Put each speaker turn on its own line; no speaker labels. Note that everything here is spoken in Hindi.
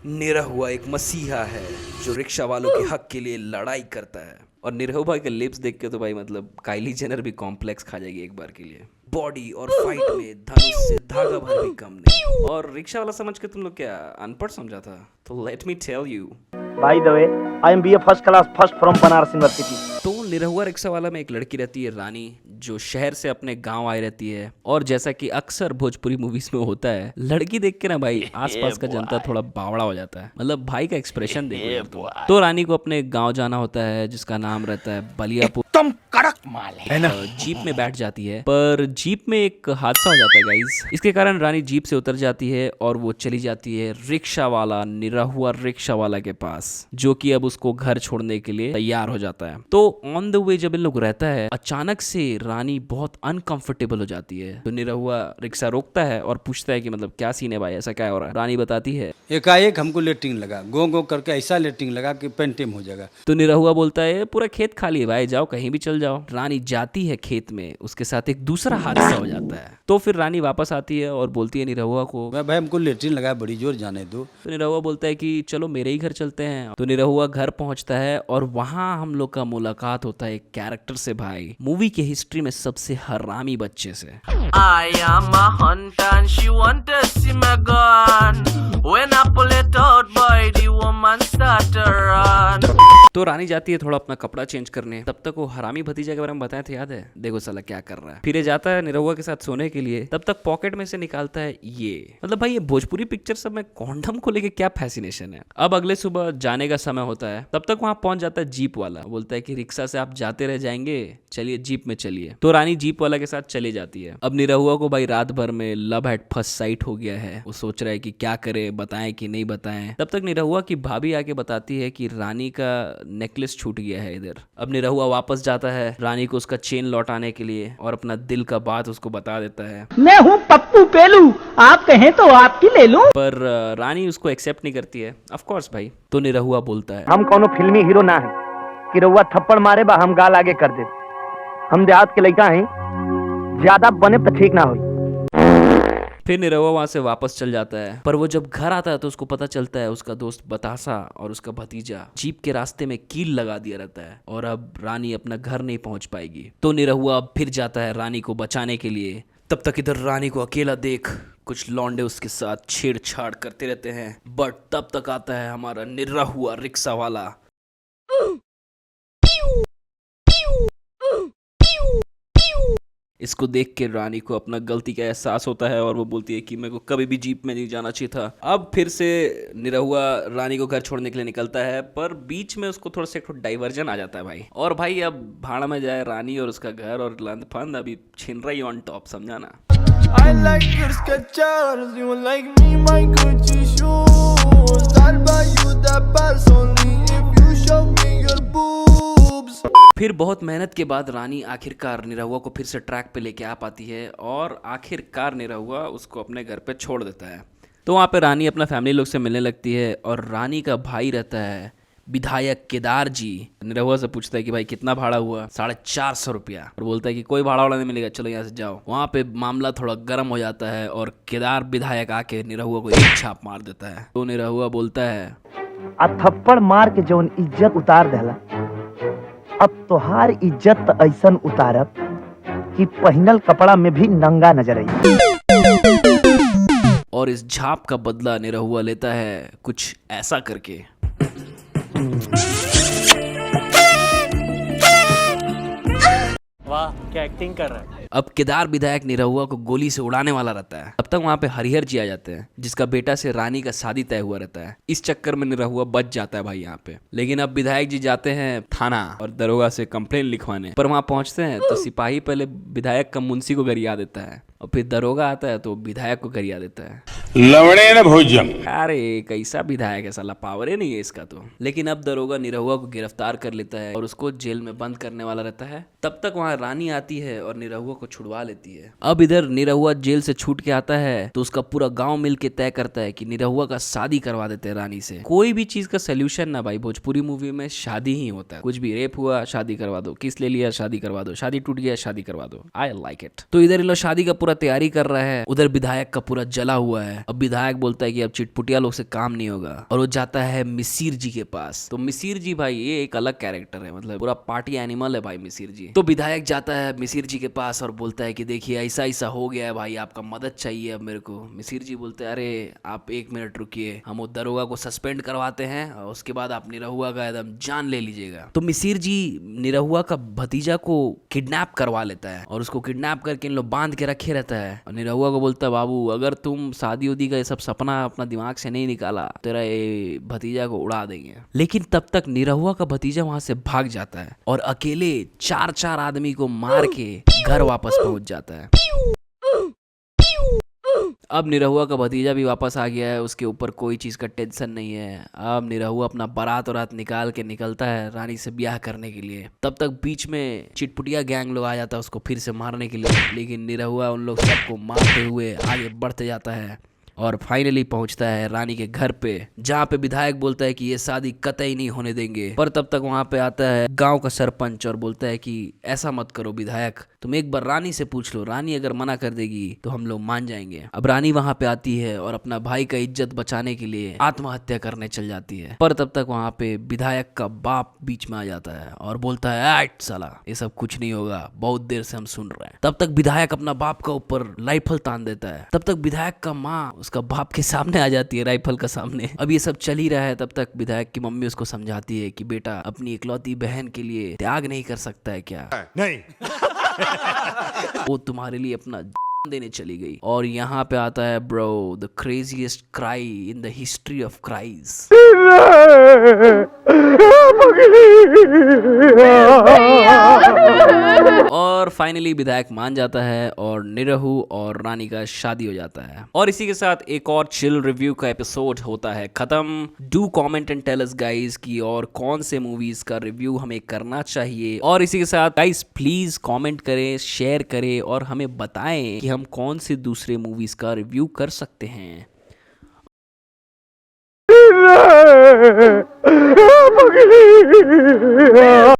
निरहुआ एक मसीहा है जो रिक्शा वालों के हक के लिए लड़ाई करता है। और निरहुआ के लिप्स देख के तो भाई मतलब काइली जेनर भी कॉम्प्लेक्स खा जाएगी एक बार के लिए। बॉडी और फाइट में धनुष से धागा भर भी कम नहीं। और रिक्शा वाला समझ के तुम लोग क्या अनपढ़ समझा था? तो let me tell you,
by the way I am BA first class first from Banaras university.
तो निरहुआ रिक्शा वाला में एक लड़की रहती है रानी, जो शहर से अपने गांव आई रहती है। और जैसा कि अक्सर भोजपुरी मूवीज में होता है, लड़की देख के ना भाई आसपास का जनता थोड़ा बावड़ा हो जाता है। मतलब भाई का एक्सप्रेशन देखो। तो रानी को अपने गांव जाना होता है जिसका नाम रहता है बलियापुर।
तुम कड़क माल है ना।
जीप में बैठ जाती है, पर जीप में एक हादसा हो जाता है गाइस। इसके कारण रानी जीप से उतर जाती है और वो चली जाती है रिक्शा वाला निरहुआ रिक्शा वाला के पास, जो कि अब उसको घर छोड़ने के लिए तैयार हो जाता है। तो ऑन द वे जब इन लोग रहता है, अचानक से रानी बहुत अनकंफर्टेबल हो जाती है। तो निरहुआ रिक्शा रोकता है और पूछता है कि मतलब क्या सीन है भाई, ऐसा क्या हो रहा है? रानी बताती है
एकाएक हमको लेटरिंग लगा, गो गो करके ऐसा लेटरिंग लगा कि पेंटिंग हो जाएगा।
तो निरहुआ बोलता है पूरा खेत खाली है भाई, जाओ कहीं भी चल जाओ। रानी जाती है खेत में, उसके साथ एक दूसरा हादसा हो जाता है। तो फिर रानी वापस आती है और बोलती है निरहुआ को,
भाई हमको लेटरिन लगा, बड़ी जोर जाने दो।
तो निरहुआ बोलता है कि चलो मेरे ही घर चलते हैं। तो निरहुआ घर पहुंचता है और वहां हम लोग का मुलाकात होता है एक कैरेक्टर से भाई, मूवी की हिस्ट्री में सबसे हरामी बच्चे से।
I am a hunter and she want to see my gun. When I pull it out, boy, the woman start to run.
तो रानी जाती है थोड़ा अपना कपड़ा चेंज करने। तब तक वो हरामी भतीजा के बारे में बताए थे, याद है? देखो साला क्या कर रहा है। फिर ये जाता है निरहुआ के साथ सोने के लिए, तब तक पॉकेट में से निकालता है ये। मतलब भाई ये भोजपुरी पिक्चर सब में कॉन्डम को लेके क्या फैसिनेशन है। अब अगले सुबह जाने का समय होता है, तब तक वहां पहुंच जाता है जीप वाला। बोलता है कि रिक्शा से आप जाते रह जाएंगे, चलिए जीप में चलिए। तो रानी जीप वाला के साथ चली जाती है। अब निरहुआ को भाई रात भर में लव एट फर्स्ट साइट हो गया है। वो सोच रहा है कि क्या करे, बताएं कि नहीं बताएं। तब तक निरहुआ की भाभी आके बताती है कि रानी का नेकलेस छूट गया है इधर। अब निरहुआ वापस जाता है रानी को उसका चेन लौटाने के लिए और अपना दिल का बात उसको बता देता है।
मैं हूँ पप्पू पेलू, आप कहें तो आपकी ले लूं।
पर रानी उसको एक्सेप्ट नहीं करती है, ऑफ कोर्स भाई। तो निरहुआ बोलता है
हम कोनो फिल्मी हीरो ना है कि रउआ थप्पड़ मारे बा हम गाल आगे कर दे। हम देहात के लड़का हैं, ज्यादा बने तो ठीक ना हो।
फिर निरहुआ वहां से वापस चल जाता है। पर वो जब घर आता है तो उसको पता चलता है उसका दोस्त बतासा और उसका भतीजा जीप के रास्ते में कील लगा दिया रहता है और अब रानी अपना घर नहीं पहुंच पाएगी। तो निरहुआ फिर जाता है रानी को बचाने के लिए। तब तक इधर रानी को अकेला देख कुछ लौंडे उसके साथ छेड़छाड़ करते रहते हैं। बट तब तक आता है हमारा निरहुआ रिक्शा वाला। इसको देख के रानी को अपना गलती का एहसास होता है और वो बोलती है कि मेरे को कभी भी जीप में नहीं जाना चाहिए था। अब फिर से निरहुआ रानी को घर छोड़ने के लिए निकलता है, पर बीच में उसको थोड़ा सा एक डाइवर्जन आ जाता है भाई। और भाई अब भाड़ा में जाए रानी और उसका घर और लंद फंद अभी छिन रही ऑन टॉप, समझा ना।
I like your Skechers, you like me, my Gucci shoes. I'll buy you the purse only if you show me your boobs.
फिर बहुत मेहनत के बाद रानी आखिरकार निरहुआ को फिर से ट्रैक पे लेके आ पाती है और आखिरकार निरहुआ उसको अपने घर पे छोड़ देता है। तो वहाँ पे रानी अपना फैमिली लोग से मिलने लगती है और रानी का भाई रहता है विधायक केदार जी। निरहुआ से पूछता है कि भाई कितना भाड़ा हुआ? 450 रुपया। और बोलता है कि कोई भाड़ा वाड़ा नहीं मिलेगा, चलो यहाँ से जाओ। वहाँ पे मामला थोड़ा गर्म हो जाता है और केदार विधायक आके निरहुआ को एक छाप मार देता है। तो निरहुआ बोलता है
आ थप्पड़ मार के जौन इज्जत उतार देला, अब तोहार इज्जत त ऐसन उतारब कि पहिनल कपड़ा में भी नंगा नजर आई।
और इस झाप का बदला निरहुआ लेता है कुछ ऐसा करके।
वाह क्या एक्टिंग कर रहा है।
अब केदार विधायक निरहुआ को गोली से उड़ाने वाला रहता है। अब तक वहाँ पे हरिहर जी आ जाते हैं, जिसका बेटा से रानी का शादी तय हुआ रहता है। इस चक्कर में निरहुआ बच जाता है भाई यहाँ पे। लेकिन अब विधायक जी जाते हैं थाना और दरोगा से कंप्लेन लिखवाने। पर वहाँ पहुँचते हैं तो सिपाही पहले विधायक का मुंशी को गरिया देता है और फिर दरोगा आता है तो विधायक को गरिया देता है।
लवणे न भोजन।
अरे कैसा विधायक है साला, पावर ही नहीं है इसका तो। लेकिन अब दरोगा निरहुआ को गिरफ्तार कर लेता है और उसको जेल में बंद करने वाला रहता है। तब तक वहाँ रानी आती जाती है और निरहुआ को छुड़वा लेती है। अब इधर निरहुआ जेल से छूट के आता है तो उसका पूरा गांव मिलके तय करता है कि निरहुआ का शादी करवा देते हैं रानी से। कोई भी चीज का सोल्यूशन ना भाई, भोजपुरी मूवी में शादी ही होता है। कुछ भी रेप हुआ शादी करवा दो, किस ले लिया शादी करवा दो, शादी टूट गया शादी करवा दो। I like it. तो इधर इन लोग शादी का पूरा तैयारी कर रहा है, उधर विधायक का पूरा जला हुआ है। अब विधायक बोलता है कि अब चिटपुटिया लोग से काम नहीं होगा और वो जाता है मिसिर जी के पास। तो मिसिर जी भाई ये एक अलग कैरेक्टर है, मतलब पूरा पार्टी एनिमल है भाई मिसिर जी। तो विधायक जाता है मिसिर जी के पास और बोलता है कि देखिए ऐसा ऐसा हो गया है भाई, आपका मदद चाहिए अब मेरे को। मिसिर जी बोलते हैं अरे आप 1 मिनट रुकिए, हम वो दरोगा को सस्पेंड करवाते हैं और उसके बाद आप निरहुआ का एकदम जान ले लीजिएगा। तो मिसिर जी निरहुआ का भतीजा को किडनैप करवा लेता है और उसको किडनैप करके इन लोग बांध के रखे रहता है। और निरहुआ को बोलता है बाबू अगर तुम शादी उदी का ये सब सपना अपना दिमाग से नहीं निकाला तेरा ये भतीजा को उड़ा देंगे। लेकिन तब तक निरहुआ का भतीजा वहां से भाग जाता है और अकेले 4 आदमी को मार के घर वापस पहुंच जाता है। अब निरहुआ का भतीजा भी वापस आ गया है, उसके ऊपर कोई चीज का टेंशन नहीं है। अब निरहुआ अपना बारात और निकाल के निकलता है रानी से ब्याह करने के लिए। तब तक बीच में चिटपुटिया गैंग लोग आ जाता है उसको फिर से मारने के लिए, लेकिन निरहुआ उन लोग सबको मारते हुए आगे बढ़ते जाता है और फाइनली पहुंचता है रानी के घर पे, जहाँ पे विधायक बोलता है कि ये शादी कतई नहीं होने देंगे। पर तब तक वहां पे आता है गांव का सरपंच और बोलता है कि ऐसा मत करो विधायक, तुम एक बार रानी से पूछ लो, रानी अगर मना कर देगी तो हम लोग मान जाएंगे। अब रानी वहां पे आती है और अपना भाई का इज्जत बचाने के लिए आत्महत्या करने चल जाती है। पर तब तक वहां पे विधायक का बाप बीच में आ जाता है और बोलता है ऐट साला ये सब कुछ नहीं होगा, बहुत देर से हम सुन रहे हैं। तब तक विधायक अपना बाप का ऊपर राइफल तान देता है। तब तक विधायक का माँ उसका बाप के सामने आ जाती है राइफल का सामने। अब ये सब चल ही रहा है, तब तक विधायक की मम्मी उसको समझाती है कि बेटा अपनी इकलौती बहन के लिए त्याग नहीं कर सकता है क्या? नहीं। वो तुम्हारे लिए अपना देने चली गई। और यहाँ पे आता है bro the craziest cry in the history of cries. और फाइनली विधायक मान जाता है और निरहु और रानी का शादी हो जाता है। और इसी के साथ एक और चिल रिव्यू का एपिसोड होता है खत्म। Do comment and tell us guys कि और कौन से मूवीज का रिव्यू हमें करना चाहिए। और इसी के साथ गाइस प्लीज कमेंट करें, शेयर करें और हमें बताएं कि हम कौन से दूसरे मूवीज का रिव्यू कर सकते हैं।